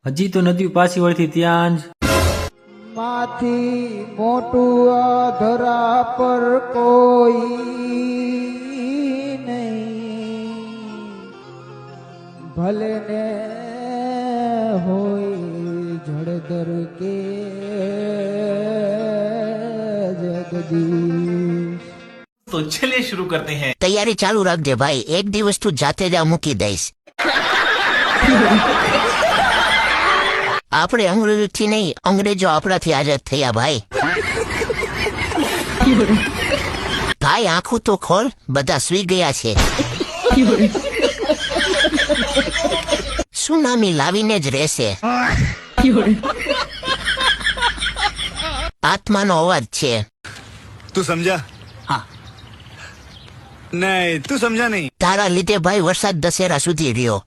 હજી તો નદી પાછી વળતી ત્યાં જ માથી મોટું આ ધરા પર કોઈ નહીં, ભલે ને હોય જળધર કે જગદીશ। तो चलिए शुरू करते हैं। तैयारी चालू रख दे भाई, एक दिवस तू जाते जा मूकी दईश। આપણે અંગ્રેજી નહીં, અંગ્રેજો આપણાથી આઝાદ થયા ભાઈ। ભાઈ આંખું તો ખોલ, બધા સુઈ ગયા છે। સુનામી લાવીને જ રહેશે। આત્માનો અવાજ છે। तू समझा? हाँ। नहीं तू समझा नहीं। તારા લીધે ભાઈ વરસાદ દશેરા સુધી રહ્યો।